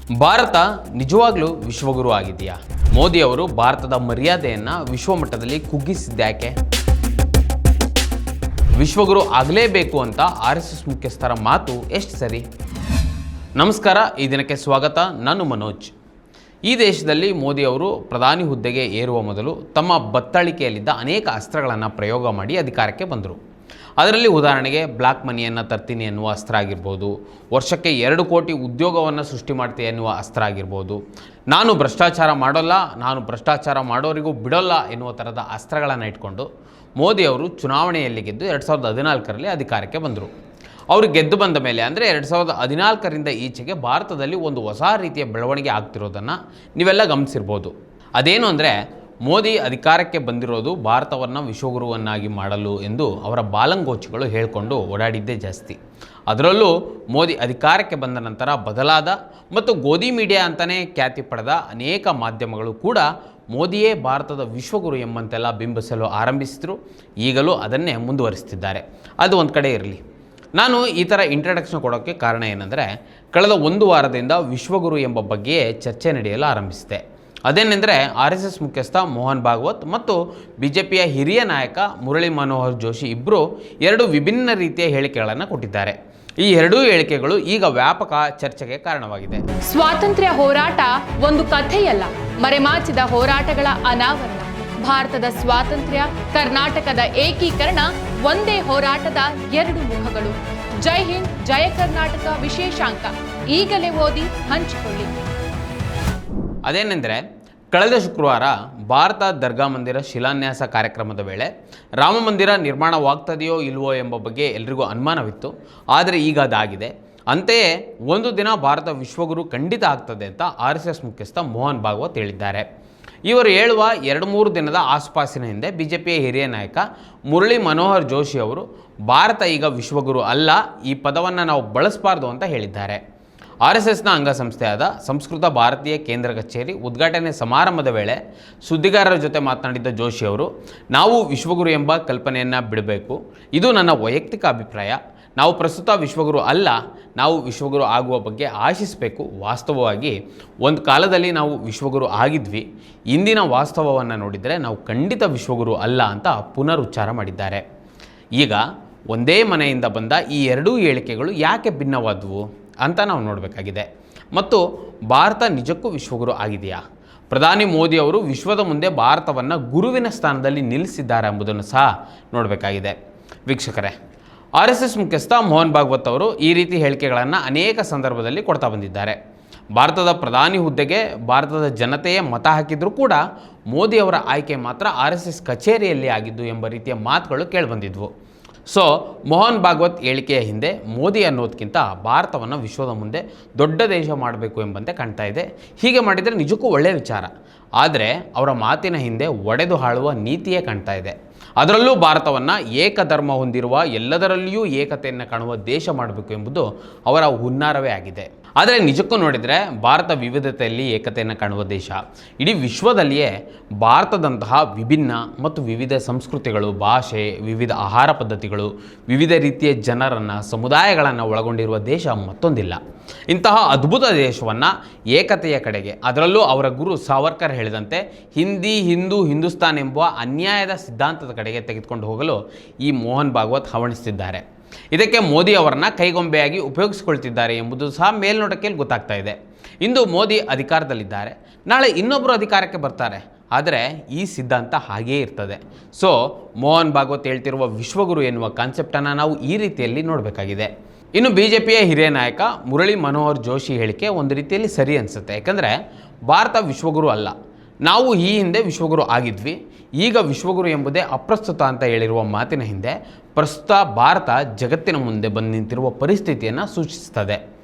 ಭಾರತ ನಿಜವಾಗ್ಲೂ ವಿಶ್ವಗುರು ಆಗಿದೆಯಾ? ಮೋದಿ ಅವರು ಭಾರತದ ಮರ್ಯಾದೆಯನ್ನು ವಿಶ್ವಮಟ್ಟದಲ್ಲಿ ಕುಗ್ಗಿಸಿದ್ದ್ಯಾಕೆ? ವಿಶ್ವಗುರು ಆಗಲೇಬೇಕು ಅಂತ RSS ಮುಖ್ಯಸ್ಥರ ಮಾತು ಎಷ್ಟು ಸರಿ? ನಮಸ್ಕಾರ, ಈ ದಿನಕ್ಕೆ ಸ್ವಾಗತ. ನಾನು ಮನೋಜ್. ಈ ದೇಶದಲ್ಲಿ ಮೋದಿ ಅವರು ಪ್ರಧಾನಿ ಹುದ್ದೆಗೆ ಏರುವ ಮೊದಲು ತಮ್ಮ ಬತ್ತಳಿಕೆಯಲ್ಲಿದ್ದ ಅನೇಕ ಅಸ್ತ್ರಗಳನ್ನು ಪ್ರಯೋಗ ಮಾಡಿ ಅಧಿಕಾರಕ್ಕೆ ಬಂದರು. ಅದರಲ್ಲಿ ಉದಾಹರಣೆಗೆ ಬ್ಲ್ಯಾಕ್ ಮನಿಯನ್ನು ತರ್ತೀನಿ ಎನ್ನುವ ಅಸ್ತ್ರ ಆಗಿರ್ಬೋದು, ವರ್ಷಕ್ಕೆ 2 ಕೋಟಿ ಉದ್ಯೋಗವನ್ನು ಸೃಷ್ಟಿ ಮಾಡ್ತೀನಿ ಎನ್ನುವ ಅಸ್ತ್ರ ಆಗಿರ್ಬೋದು, ನಾನು ಭ್ರಷ್ಟಾಚಾರ ಮಾಡೋಲ್ಲ, ನಾನು ಭ್ರಷ್ಟಾಚಾರ ಮಾಡೋರಿಗೂ ಬಿಡೋಲ್ಲ ಎನ್ನುವ ಥರದ ಅಸ್ತ್ರಗಳನ್ನು ಇಟ್ಕೊಂಡು ಮೋದಿ ಅವರು ಚುನಾವಣೆಯಲ್ಲಿ ಗೆದ್ದು 2014ರಲ್ಲಿ ಅಧಿಕಾರಕ್ಕೆ ಬಂದರು. ಅವರು ಗೆದ್ದು ಬಂದ ಮೇಲೆ ಅಂದರೆ 2014ರಿಂದ ಈಚೆಗೆ ಭಾರತದಲ್ಲಿ ಒಂದು ಹೊಸ ರೀತಿಯ ಬೆಳವಣಿಗೆ ಆಗ್ತಿರೋದನ್ನು ನೀವೆಲ್ಲ ಗಮನಿಸಿರ್ಬೋದು. ಅದೇನು ಅಂದರೆ, ಮೋದಿ ಅಧಿಕಾರಕ್ಕೆ ಬಂದಿರೋದು ಭಾರತವನ್ನು ವಿಶ್ವಗುರುವನ್ನಾಗಿ ಮಾಡಲು ಎಂದು ಅವರ ಬಾಲಂಗೋಚಿಗಳು ಹೇಳಿಕೊಂಡು ಓಡಾಡಿದ್ದೇ ಜಾಸ್ತಿ. ಅದರಲ್ಲೂ ಮೋದಿ ಅಧಿಕಾರಕ್ಕೆ ಬಂದ ನಂತರ ಬದಲಾದ ಮತ್ತು ಗೋಧಿ ಮೀಡಿಯಾ ಅಂತಲೇ ಖ್ಯಾತಿ ಪಡೆದ ಅನೇಕ ಮಾಧ್ಯಮಗಳು ಕೂಡ ಮೋದಿಯೇ ಭಾರತದ ವಿಶ್ವಗುರು ಎಂಬಂತೆಲ್ಲ ಬಿಂಬಿಸಲು ಆರಂಭಿಸಿದರು. ಈಗಲೂ ಅದನ್ನೇ ಮುಂದುವರಿಸ್ತಿದ್ದಾರೆ. ಅದು ಒಂದು ಕಡೆ ಇರಲಿ. ನಾನು ಈ ಥರ ಇಂಟ್ರಡಕ್ಷನ್ ಕೊಡೋಕ್ಕೆ ಕಾರಣ ಏನಂದರೆ, ಕಳೆದ 1 ವಾರದಿಂದ ವಿಶ್ವಗುರು ಎಂಬ ಬಗ್ಗೆಯೇ ಚರ್ಚೆ ನಡೆಯಲು ಆರಂಭಿಸಿದೆ. ಅದೇನೆಂದರೆ, RSS ಮುಖ್ಯಸ್ಥ ಮೋಹನ್ ಭಾಗವತ್ ಮತ್ತು BJPಯ ಹಿರಿಯ ನಾಯಕ ಮುರಳಿ ಮನೋಹರ್ ಜೋಶಿ ಇಬ್ಬರು 2 ವಿಭಿನ್ನ ರೀತಿಯ ಹೇಳಿಕೆಗಳನ್ನು ಕೊಟ್ಟಿದ್ದಾರೆ. ಈ 2 ಹೇಳಿಕೆಗಳು ಈಗ ವ್ಯಾಪಕ ಚರ್ಚೆಗೆ ಕಾರಣವಾಗಿದೆ. ಸ್ವಾತಂತ್ರ್ಯ ಹೋರಾಟ ಒಂದು ಕಥೆಯಲ್ಲ, ಮರೆಮಾಚಿದ ಹೋರಾಟಗಳ ಅನಾವರಣ. ಭಾರತದ ಸ್ವಾತಂತ್ರ್ಯ, ಕರ್ನಾಟಕದ ಏಕೀಕರಣ ಒಂದೇ ಹೋರಾಟದ 2 ಮುಖಗಳು. ಜೈ ಹಿಂದ್, ಜಯ ಕರ್ನಾಟಕ ವಿಶೇಷಾಂಕ ಈಗಲೇ ಓದಿ ಹಂಚಿಕೊಳ್ಳಿ. ಅದೇನೆಂದರೆ, ಕಳೆದ ಶುಕ್ರವಾರ ಭಾರತ ದರ್ಗಾ ಮಂದಿರ ಶಿಲಾನ್ಯಾಸ ಕಾರ್ಯಕ್ರಮದ ವೇಳೆ ರಾಮ ಮಂದಿರ ನಿರ್ಮಾಣವಾಗ್ತದೆಯೋ ಇಲ್ವೋ ಎಂಬ ಬಗ್ಗೆ ಎಲ್ರಿಗೂ ಅನುಮಾನವಿತ್ತು. ಆದರೆ ಈಗ ಅದಾಗಿದೆ. ಅಂತೆಯೇ ಒಂದು ದಿನ ಭಾರತ ವಿಶ್ವಗುರು ಖಂಡಿತ ಆಗ್ತದೆ ಅಂತ RSS ಮುಖ್ಯಸ್ಥ ಮೋಹನ್ ಭಾಗವತ್ ಹೇಳಿದ್ದಾರೆ. ಇವರು ಹೇಳುವ 2-3 ದಿನದ ಆಸುಪಾಸಿನ ಹಿಂದೆ BJPಯ ಹಿರಿಯ ನಾಯಕ ಮುರಳಿ ಮನೋಹರ್ ಜೋಶಿ ಅವರು ಭಾರತ ಈಗ ವಿಶ್ವಗುರು ಅಲ್ಲ, ಈ ಪದವನ್ನು ನಾವು ಬಳಸಬಾರ್ದು ಅಂತ ಹೇಳಿದ್ದಾರೆ. RSSನ ಅಂಗಸಂಸ್ಥೆಯಾದ ಸಂಸ್ಕೃತ ಭಾರತೀಯ ಕೇಂದ್ರ ಕಚೇರಿ ಉದ್ಘಾಟನೆ ಸಮಾರಂಭದ ವೇಳೆ ಸುದ್ದಿಗಾರರ ಜೊತೆ ಮಾತನಾಡಿದ್ದ ಜೋಶಿ ಅವರು, ನಾವು ವಿಶ್ವಗುರು ಎಂಬ ಕಲ್ಪನೆಯನ್ನು ಬಿಡಬೇಕು, ಇದು ನನ್ನ ವೈಯಕ್ತಿಕ ಅಭಿಪ್ರಾಯ. ನಾವು ಪ್ರಸ್ತುತ ವಿಶ್ವಗುರು ಅಲ್ಲ, ನಾವು ವಿಶ್ವಗುರು ಆಗುವ ಬಗ್ಗೆ ಆಶಿಸಬೇಕು. ವಾಸ್ತವವಾಗಿ ಒಂದು ಕಾಲದಲ್ಲಿ ನಾವು ವಿಶ್ವಗುರು ಆಗಿದ್ವಿ. ಇಂದಿನ ವಾಸ್ತವವನ್ನು ನೋಡಿದರೆ ನಾವು ಖಂಡಿತ ವಿಶ್ವಗುರು ಅಲ್ಲ ಅಂತ ಪುನರುಚ್ಚಾರ ಮಾಡಿದ್ದಾರೆ. ಈಗ ಒಂದೇ ಮನೆಯಿಂದ ಬಂದ ಈ 2 ಹೇಳಿಕೆಗಳು ಯಾಕೆ ಭಿನ್ನವಾದವು ಅಂತ ನಾವು ನೋಡಬೇಕಾಗಿದೆ. ಮತ್ತು ಭಾರತ ನಿಜಕ್ಕೂ ವಿಶ್ವಗುರು ಆಗಿದೆಯಾ? ಪ್ರಧಾನಿ ಮೋದಿ ಅವರು ವಿಶ್ವದ ಮುಂದೆ ಭಾರತವನ್ನು ಗುರುವಿನ ಸ್ಥಾನದಲ್ಲಿ ನಿಲ್ಲಿಸಿದ್ದಾರೆ ಎಂಬುದನ್ನು ಸಹ ನೋಡಬೇಕಾಗಿದೆ. ವೀಕ್ಷಕರೇ, RSS ಮುಖ್ಯಸ್ಥ ಮೋಹನ್ ಭಾಗವತ್ ಅವರು ಈ ರೀತಿ ಹೇಳಿಕೆಗಳನ್ನು ಅನೇಕ ಸಂದರ್ಭದಲ್ಲಿ ಕೊಡ್ತಾ ಬಂದಿದ್ದಾರೆ. ಭಾರತದ ಪ್ರಧಾನಿ ಹುದ್ದೆಗೆ ಭಾರತದ ಜನತೆಯೇ ಮತ ಹಾಕಿದರೂ ಕೂಡ ಮೋದಿ ಅವರ ಆಯ್ಕೆ ಮಾತ್ರ RSS ಕಚೇರಿಯಲ್ಲಿ ಆಗಿದ್ದು ಎಂಬ ರೀತಿಯ ಮಾತುಗಳು ಕೇಳಿಬಂದಿದ್ವು. ಸೊ ಮೋಹನ್ ಭಾಗವತ್ ಹೇಳಿಕೆಯ ಹಿಂದೆ ಮೋದಿ ಅನ್ನೋದಕ್ಕಿಂತ ಭಾರತವನ್ನು ವಿಶ್ವದ ಮುಂದೆ ದೊಡ್ಡ ದೇಶ ಮಾಡಬೇಕು ಎಂಬಂತೆ ಕಾಣ್ತಾ ಇದೆ. ಹೀಗೆ ಮಾಡಿದರೆ ನಿಜಕ್ಕೂ ಒಳ್ಳೆಯ ವಿಚಾರ. ಆದರೆ ಅವರ ಮಾತಿನ ಹಿಂದೆ ಒಡೆದು ಆಳುವ ನೀತಿಯೇ ಕಾಣ್ತಾ ಇದೆ. ಅದರಲ್ಲೂ ಭಾರತವನ್ನು ಏಕಧರ್ಮ ಹೊಂದಿರುವ, ಎಲ್ಲದರಲ್ಲಿಯೂ ಏಕತೆಯನ್ನು ಕಾಣುವ ದೇಶ ಮಾಡಬೇಕು ಎಂಬುದು ಅವರ ಹುನ್ನಾರವೇ ಆಗಿದೆ. ಆದರೆ ನಿಜಕ್ಕೂ ನೋಡಿದರೆ ಭಾರತ ವಿವಿಧತೆಯಲ್ಲಿ ಏಕತೆಯನ್ನು ಕಾಣುವ ದೇಶ. ಇಡೀ ವಿಶ್ವದಲ್ಲಿಯೇ ಭಾರತದಂತಹ ವಿಭಿನ್ನ ಮತ್ತು ವಿವಿಧ ಸಂಸ್ಕೃತಿಗಳು, ಭಾಷೆ, ವಿವಿಧ ಆಹಾರ ಪದ್ಧತಿಗಳು, ವಿವಿಧ ರೀತಿಯ ಜನರನ್ನು, ಸಮುದಾಯಗಳನ್ನು ಒಳಗೊಂಡಿರುವ ದೇಶ ಮತ್ತೊಂದಿಲ್ಲ. ಇಂತಹ ಅದ್ಭುತ ದೇಶವನ್ನು ಏಕತೆಯ ಕಡೆಗೆ, ಅದರಲ್ಲೂ ಅವರ ಗುರು ಸಾವರ್ಕರ್ ಹೇಳಿದಂತೆ ಹಿಂದಿ, ಹಿಂದೂ, ಹಿಂದೂಸ್ತಾನ್ ಎಂಬ ಅನ್ಯಾಯದ ಸಿದ್ಧಾಂತದ ಕಡೆಗೆ ತೆಗೆದುಕೊಂಡು ಹೋಗಲು ಈ ಮೋಹನ್ ಭಾಗವತ್ ಹವಣಿಸುತ್ತಿದ್ದಾರೆ. ಇದಕ್ಕೆ ಮೋದಿ ಅವರನ್ನು ಕೈಗೊಂಬೆಯಾಗಿ ಉಪಯೋಗಿಸಿಕೊಳ್ತಿದ್ದಾರೆ ಎಂಬುದು ಸಹ ಮೇಲ್ನೋಟಕ್ಕೆ ಗೊತ್ತಾಗ್ತಾ ಇದೆ. ಇಂದು ಮೋದಿ ಅಧಿಕಾರದಲ್ಲಿದ್ದಾರೆ, ನಾಳೆ ಇನ್ನೊಬ್ಬರು ಅಧಿಕಾರಕ್ಕೆ ಬರ್ತಾರೆ. ಆದರೆ ಈ ಸಿದ್ಧಾಂತ ಹಾಗೇ ಇರ್ತದೆ. ಸೊ ಮೋಹನ್ ಭಾಗವತ್ ಹೇಳ್ತಿರುವ ವಿಶ್ವಗುರು ಎನ್ನುವ ಕಾನ್ಸೆಪ್ಟನ್ನು ನಾವು ಈ ರೀತಿಯಲ್ಲಿ ನೋಡಬೇಕಾಗಿದೆ. ಇನ್ನು BJPಯ ಹಿರಿಯ ನಾಯಕ ಮುರಳಿ ಮನೋಹರ್ ಜೋಶಿ ಹೇಳಿಕೆ ಒಂದು ರೀತಿಯಲ್ಲಿ ಸರಿ ಅನಿಸುತ್ತೆ. ಯಾಕಂದರೆ ಭಾರತ ವಿಶ್ವಗುರು ಅಲ್ಲ, ನಾವು ಈ ಹಿಂದೆ ವಿಶ್ವಗುರು ಆಗಿದ್ವಿ, ಈಗ ವಿಶ್ವಗುರು ಎಂಬುದೇ ಅಪ್ರಸ್ತುತ ಅಂತ ಹೇಳಿರುವ ಮಾತಿನ ಹಿಂದೆ ಪ್ರಸ್ತುತ ಭಾರತ ಜಗತ್ತಿನ ಮುಂದೆ ಬಂದು ನಿಂತಿರುವ ಪರಿಸ್ಥಿತಿಯನ್ನು ಸೂಚಿಸುತ್ತದೆ.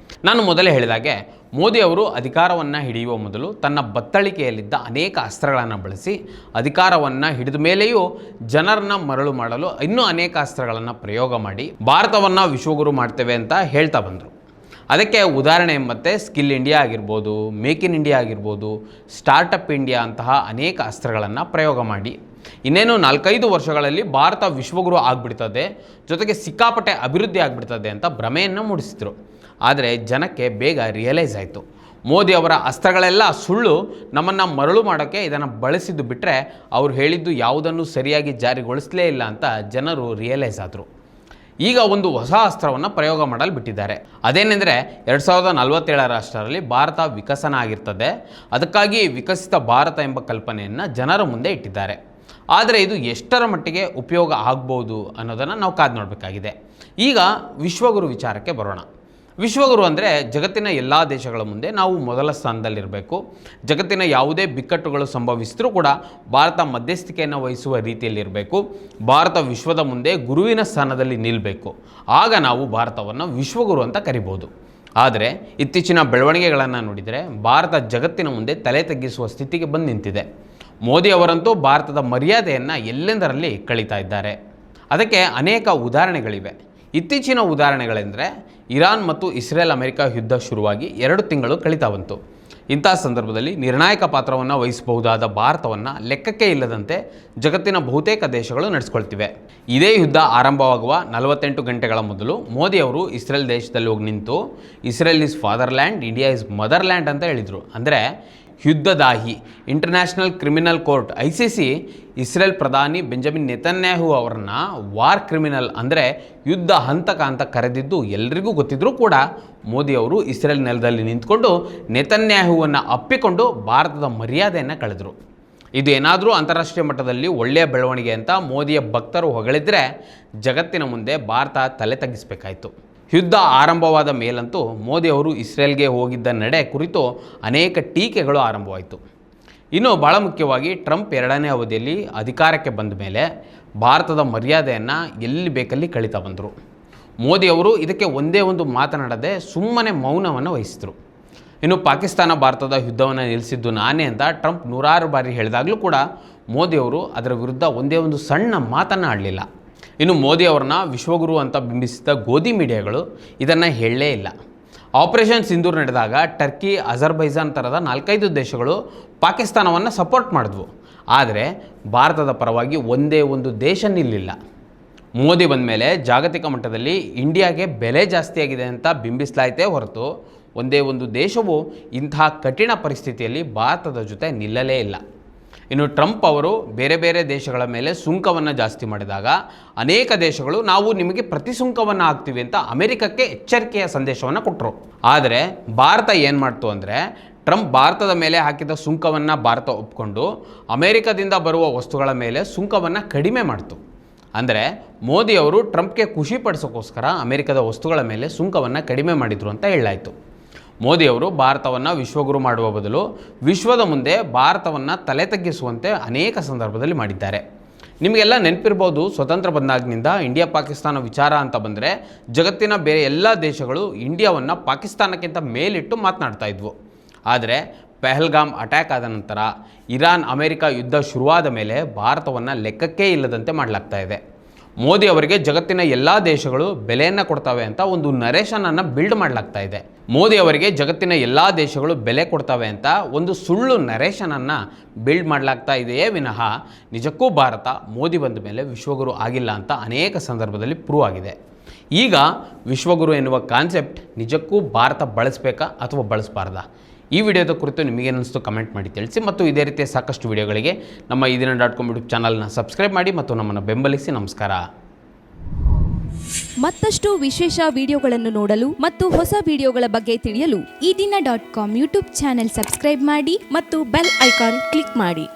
ನಾನು ಮೊದಲೇ ಹೇಳಿದಾಗೆ ಮೋದಿ ಅವರು ಅಧಿಕಾರವನ್ನು ಹಿಡಿಯುವ ಮೊದಲು ತನ್ನ ಬತ್ತಳಿಕೆಯಲ್ಲಿದ್ದ ಅನೇಕ ಅಸ್ತ್ರಗಳನ್ನು ಬಳಸಿ ಅಧಿಕಾರವನ್ನು ಹಿಡಿದ ಮೇಲೆಯೂ ಜನರನ್ನು ಮರಳು ಮಾಡಲು ಇನ್ನೂ ಅನೇಕ ಅಸ್ತ್ರಗಳನ್ನು ಪ್ರಯೋಗ ಮಾಡಿ ಭಾರತವನ್ನು ವಿಶ್ವಗುರು ಮಾಡ್ತೇವೆ ಅಂತ ಹೇಳ್ತಾ ಬಂದರು. ಅದಕ್ಕೆ ಉದಾಹರಣೆ ಎಂಬಂತೆ ಸ್ಕಿಲ್ ಇಂಡಿಯಾ ಆಗಿರ್ಬೋದು, ಮೇಕ್ ಇನ್ ಇಂಡಿಯಾ ಆಗಿರ್ಬೋದು, ಸ್ಟಾರ್ಟಪ್ ಇಂಡಿಯಾ ಅಂತಹ ಅನೇಕ ಅಸ್ತ್ರಗಳನ್ನು ಪ್ರಯೋಗ ಮಾಡಿ ಇನ್ನೇನು 4-5 ವರ್ಷಗಳಲ್ಲಿ ಭಾರತ ವಿಶ್ವಗುರು ಆಗಿಬಿಡ್ತದೆ, ಜೊತೆಗೆ ಸಿಕ್ಕಾಪಟ್ಟೆ ಅಭಿವೃದ್ಧಿ ಆಗಿಬಿಡ್ತದೆ ಅಂತ ಭ್ರಮೆಯನ್ನು ಮೂಡಿಸಿದರು. ಆದರೆ ಜನಕ್ಕೆ ಬೇಗ ರಿಯಲೈಸ್ ಆಯಿತು, ಮೋದಿ ಅವರ ಅಸ್ತ್ರಗಳೆಲ್ಲ ಸುಳ್ಳು, ನಮ್ಮನ್ನು ಮರಳು ಮಾಡೋಕ್ಕೆ ಇದನ್ನು ಬಳಸಿದ್ದು ಬಿಟ್ಟರೆ ಅವ್ರು ಹೇಳಿದ್ದು ಯಾವುದನ್ನು ಸರಿಯಾಗಿ ಜಾರಿಗೊಳಿಸಲೇ ಇಲ್ಲ ಅಂತ ಜನರು ರಿಯಲೈಸ್ ಆದರು. ಈಗ ಒಂದು ಹೊಸ ಅಸ್ತ್ರವನ್ನು ಪ್ರಯೋಗ ಮಾಡಲು ಬಿಟ್ಟಿದ್ದಾರೆ. ಅದೇನೆಂದರೆ 2047 ಅಷ್ಟರಲ್ಲಿ ಭಾರತ ವಿಕಸನ ಆಗಿರ್ತದೆ, ಅದಕ್ಕಾಗಿ ವಿಕಸಿತ ಭಾರತ ಎಂಬ ಕಲ್ಪನೆಯನ್ನು ಜನರ ಮುಂದೆ ಇಟ್ಟಿದ್ದಾರೆ. ಆದರೆ ಇದು ಎಷ್ಟರ ಮಟ್ಟಿಗೆ ಉಪಯೋಗ ಆಗ್ಬೋದು ಅನ್ನೋದನ್ನು ನಾವು ಕಾದು ನೋಡಬೇಕಾಗಿದೆ. ಈಗ ವಿಶ್ವಗುರು ವಿಚಾರಕ್ಕೆ ಬರೋಣ. ವಿಶ್ವಗುರು ಅಂದರೆ ಜಗತ್ತಿನ ಎಲ್ಲ ದೇಶಗಳ ಮುಂದೆ ನಾವು ಮೊದಲ ಸ್ಥಾನದಲ್ಲಿರಬೇಕು. ಜಗತ್ತಿನ ಯಾವುದೇ ಬಿಕ್ಕಟ್ಟುಗಳು ಸಂಭವಿಸಿದ್ರೂ ಕೂಡ ಭಾರತ ಮಧ್ಯಸ್ಥಿಕೆಯನ್ನು ವಹಿಸುವ ರೀತಿಯಲ್ಲಿರಬೇಕು. ಭಾರತ ವಿಶ್ವದ ಮುಂದೆ ಗುರುವಿನ ಸ್ಥಾನದಲ್ಲಿ ನಿಲ್ಲಬೇಕು. ಆಗ ನಾವು ಭಾರತವನ್ನು ವಿಶ್ವಗುರು ಅಂತ ಕರಿಬೋದು. ಆದರೆ ಇತ್ತೀಚಿನ ಬೆಳವಣಿಗೆಗಳನ್ನು ನೋಡಿದರೆ ಭಾರತ ಜಗತ್ತಿನ ಮುಂದೆ ತಲೆ ತಗ್ಗಿಸುವ ಸ್ಥಿತಿಗೆ ಬಂದು ನಿಂತಿದೆ. ಮೋದಿ ಅವರಂತೂ ಭಾರತದ ಮರ್ಯಾದೆಯನ್ನು ಎಲ್ಲೆಂದರಲ್ಲಿ ಕಳೀತಾ ಇದ್ದಾರೆ. ಅದಕ್ಕೆ ಅನೇಕ ಉದಾಹರಣೆಗಳಿವೆ. ಇತ್ತೀಚಿನ ಉದಾಹರಣೆಗಳೆಂದರೆ ಇರಾನ್ ಮತ್ತು ಇಸ್ರೇಲ್ ಅಮೆರಿಕ ಯುದ್ಧ ಶುರುವಾಗಿ 2 ತಿಂಗಳು ಕಳೀತಾ ಬಂತು. ಇಂಥ ಸಂದರ್ಭದಲ್ಲಿ ನಿರ್ಣಾಯಕ ಪಾತ್ರವನ್ನು ವಹಿಸಬಹುದಾದ ಭಾರತವನ್ನು ಲೆಕ್ಕಕ್ಕೆ ಇಲ್ಲದಂತೆ ಜಗತ್ತಿನ ಬಹುತೇಕ ದೇಶಗಳು ನಡೆಸ್ಕೊಳ್ತಿವೆ. ಇದೇ ಯುದ್ಧ ಆರಂಭವಾಗುವ 48 ಗಂಟೆಗಳ ಮೊದಲು ಮೋದಿ ಅವರು ಇಸ್ರೇಲ್ ದೇಶದಲ್ಲಿ ಹೋಗಿ ನಿಂತು Israel is fatherland, India is motherland ಅಂತ ಹೇಳಿದರು. ಅಂದರೆ ಯುದ್ಧದಾಹಿ International Criminal Court ICC Israel ಪ್ರಧಾನಿ ಬೆಂಜಮಿನ್ ನೆತನ್ಯಾಹು ಅವರನ್ನ ವಾರ್ ಕ್ರಿಮಿನಲ್ ಅಂದರೆ ಯುದ್ಧ ಹಂತಕ ಅಂತ ಕರೆದಿದ್ದು ಎಲ್ರಿಗೂ ಗೊತ್ತಿದ್ರೂ ಕೂಡ ಮೋದಿ ಅವರು ಇಸ್ರೇಲ್ ನೆಲದಲ್ಲಿ ನಿಂತ್ಕೊಂಡು ನೆತನ್ಯಾಹುವನ್ನು ಅಪ್ಪಿಕೊಂಡು ಭಾರತದ ಮರ್ಯಾದೆಯನ್ನು ಕಳೆದರು. ಇದು ಏನಾದರೂ ಅಂತಾರಾಷ್ಟ್ರೀಯ ಮಟ್ಟದಲ್ಲಿ ಒಳ್ಳೆಯ ಬೆಳವಣಿಗೆ ಅಂತ ಮೋದಿಯ ಭಕ್ತರು ಹೊಗಳಿದ್ರೆ ಜಗತ್ತಿನ ಮುಂದೆ ಭಾರತ ತಲೆ ತಗ್ಗಿಸಬೇಕಾಯಿತು. ಯುದ್ಧ ಆರಂಭವಾದ ಮೇಲಂತೂ ಮೋದಿ ಅವರು ಇಸ್ರೇಲ್ಗೆ ಹೋಗಿದ್ದ ನಡೆ ಕುರಿತು ಅನೇಕ ಟೀಕೆಗಳು ಆರಂಭವಾಯಿತು. ಇನ್ನು ಭಾಳ ಮುಖ್ಯವಾಗಿ ಟ್ರಂಪ್ 2ನೇ ಅವಧಿಯಲ್ಲಿ ಅಧಿಕಾರಕ್ಕೆ ಬಂದ ಮೇಲೆ ಭಾರತದ ಮರ್ಯಾದೆಯನ್ನು ಎಲ್ಲಿ ಬೇಕಲ್ಲಿ ಕಳೀತಾ ಬಂದರು. ಮೋದಿ ಅವರು ಇದಕ್ಕೆ ಒಂದೇ ಒಂದು ಮಾತನಾಡದೆ ಸುಮ್ಮನೆ ಮೌನವನ್ನು ವಹಿಸಿದರು. ಇನ್ನು ಪಾಕಿಸ್ತಾನ ಭಾರತದ ಯುದ್ಧವನ್ನು ನಿಲ್ಲಿಸಿದ್ದು ನಾನೇ ಅಂತ ಟ್ರಂಪ್ 100 ಬಾರಿ ಹೇಳಿದಾಗಲೂ ಕೂಡ ಮೋದಿ ಅವರು ಅದರ ವಿರುದ್ಧ ಒಂದೇ ಒಂದು ಸಣ್ಣ ಮಾತನ್ನು ಆಡಲಿಲ್ಲ. ಇನ್ನು ಮೋದಿ ಅವರನ್ನ ವಿಶ್ವಗುರು ಅಂತ ಬಿಂಬಿಸಿದ ಗೋಧಿ ಮೀಡಿಯಾಗಳು ಇದನ್ನು ಹೇಳಲೇ ಇಲ್ಲ. ಆಪರೇಷನ್ ಸಿಂಧೂರ್ ನಡೆದಾಗ ಟರ್ಕಿ, ಅಜರ್ಬೈಜಾನ್ ಥರದ 4-5 ದೇಶಗಳು ಪಾಕಿಸ್ತಾನವನ್ನು ಸಪೋರ್ಟ್ ಮಾಡಿದ್ವು. ಆದರೆ ಭಾರತದ ಪರವಾಗಿ ಒಂದೇ ಒಂದು ದೇಶ ನಿಲ್ಲಿಲ್ಲ. ಮೋದಿ ಬಂದ ಮೇಲೆ ಜಾಗತಿಕ ಮಟ್ಟದಲ್ಲಿ ಇಂಡಿಯಾಗೆ ಬೆಲೆ ಜಾಸ್ತಿಯಾಗಿದೆ ಅಂತ ಬಿಂಬಿಸಲಾಯಿತೇ ಹೊರತು ಒಂದೇ ಒಂದು ದೇಶವು ಇಂತಹ ಕಠಿಣ ಪರಿಸ್ಥಿತಿಯಲ್ಲಿ ಭಾರತದ ಜೊತೆ ನಿಲ್ಲಲೇ ಇಲ್ಲ. ಇನ್ನು ಟ್ರಂಪ್ ಅವರು ಬೇರೆ ಬೇರೆ ದೇಶಗಳ ಮೇಲೆ ಸುಂಕವನ್ನು ಜಾಸ್ತಿ ಮಾಡಿದಾಗ ಅನೇಕ ದೇಶಗಳು ನಾವು ನಿಮಗೆ ಪ್ರತಿ ಸುಂಕವನ್ನು ಹಾಕ್ತೀವಿ ಅಂತ ಅಮೆರಿಕಕ್ಕೆ ಎಚ್ಚರಿಕೆಯ ಸಂದೇಶವನ್ನು ಕೊಟ್ಟರು. ಆದರೆ ಭಾರತ ಏನು ಮಾಡ್ತು ಅಂದರೆ ಟ್ರಂಪ್ ಭಾರತದ ಮೇಲೆ ಹಾಕಿದ ಸುಂಕವನ್ನು ಭಾರತ ಒಪ್ಪಿಕೊಂಡು ಅಮೆರಿಕದಿಂದ ಬರುವ ವಸ್ತುಗಳ ಮೇಲೆ ಸುಂಕವನ್ನು ಕಡಿಮೆ ಮಾಡ್ತು. ಅಂದರೆ ಮೋದಿ ಅವರು ಟ್ರಂಪ್ಗೆ ಖುಷಿ ಪಡಿಸೋಕ್ಕೋಸ್ಕರ ಅಮೆರಿಕದ ವಸ್ತುಗಳ ಮೇಲೆ ಸುಂಕವನ್ನು ಕಡಿಮೆ ಮಾಡಿದರು ಅಂತ ಹೇಳಲಾಯಿತು. ಮೋದಿ ಅವರು ಭಾರತವನ್ನು ವಿಶ್ವಗುರು ಮಾಡುವ ಬದಲು ವಿಶ್ವದ ಮುಂದೆ ಭಾರತವನ್ನು ತಲೆ ತಗ್ಗಿಸುವಂತೆ ಅನೇಕ ಸಂದರ್ಭದಲ್ಲಿ ಮಾಡಿದ್ದಾರೆ. ನಿಮಗೆಲ್ಲ ನೆನಪಿರ್ಬೋದು, ಸ್ವತಂತ್ರ ಬಂದಾಗಿನಿಂದ ಇಂಡಿಯಾ ಪಾಕಿಸ್ತಾನ ವಿಚಾರ ಅಂತ ಬಂದರೆ ಜಗತ್ತಿನ ಬೇರೆ ಎಲ್ಲ ದೇಶಗಳು ಇಂಡಿಯಾವನ್ನು ಪಾಕಿಸ್ತಾನಕ್ಕಿಂತ ಮೇಲಿಟ್ಟು ಮಾತನಾಡ್ತಾ ಇದ್ವು. ಆದರೆ ಪೆಹಲ್ಗಾಮ್ ಅಟ್ಯಾಕ್ ಆದ ನಂತರ ಇರಾನ್ ಅಮೆರಿಕ ಯುದ್ಧ ಶುರುವಾದ ಮೇಲೆ ಭಾರತವನ್ನು ಲೆಕ್ಕಕ್ಕೇ ಇಲ್ಲದಂತೆ ಮಾಡಲಾಗ್ತಾ ಇದೆ. ಮೋದಿ ಅವರಿಗೆ ಜಗತ್ತಿನ ಎಲ್ಲ ದೇಶಗಳು ಬೆಲೆಯನ್ನು ಕೊಡ್ತವೆ ಅಂತ ಒಂದು ನರೇಷನನ್ನು ಬಿಲ್ಡ್ ಮಾಡಲಾಗ್ತಾ ಇದೆ. ಮೋದಿ ಅವರಿಗೆ ಜಗತ್ತಿನ ಎಲ್ಲ ದೇಶಗಳು ಬೆಲೆ ಕೊಡ್ತವೆ ಅಂತ ಒಂದು ಸುಳ್ಳು ನರೇಷನನ್ನು ಬಿಲ್ಡ್ ಮಾಡಲಾಗ್ತಾ ಇದೆಯೇ ವಿನಃ ನಿಜಕ್ಕೂ ಭಾರತ ಮೋದಿ ಬಂದ ಮೇಲೆ ವಿಶ್ವಗುರು ಆಗಿಲ್ಲ ಅಂತ ಅನೇಕ ಸಂದರ್ಭದಲ್ಲಿ ಪ್ರೂವ್ ಆಗಿದೆ. ಈಗ ವಿಶ್ವಗುರು ಎನ್ನುವ ಕಾನ್ಸೆಪ್ಟ್ ನಿಜಕ್ಕೂ ಭಾರತ ಬಳಸಬೇಕಾ ಅಥವಾ ಬಳಸಬಾರ್ದಾ? ಈ ವಿಡಿಯೋದ ಕುರಿತು ನಿಮಗೇನಿಸ್ತು ಕಮೆಂಟ್ ಮಾಡಿ ತಿಳಿಸಿ. ಮತ್ತು ಇದೇ ರೀತಿಯ ಸಾಕಷ್ಟು ವಿಡಿಯೋಗಳಿಗೆ ನಮ್ಮ ಈದಿನ.com ಯೂಟ್ಯೂಬ್ ಚಾನಲ್ನ ಸಬ್ಸ್ಕ್ರೈಬ್ ಮಾಡಿ ಮತ್ತು ನಮ್ಮನ್ನು ಬೆಂಬಲಿಸಿ. ನಮಸ್ಕಾರ. ಮತ್ತಷ್ಟು ವಿಶೇಷ ವಿಡಿಯೋಗಳನ್ನು ನೋಡಲು ಮತ್ತು ಹೊಸ ವಿಡಿಯೋಗಳ ಬಗ್ಗೆ ತಿಳಿಯಲು ಈದಿನ.com ಯೂಟ್ಯೂಬ್ ಚಾನೆಲ್ ಸಬ್ಸ್ಕ್ರೈಬ್ ಮಾಡಿ ಮತ್ತು ಬೆಲ್ ಐಕಾನ್ ಕ್ಲಿಕ್ ಮಾಡಿ.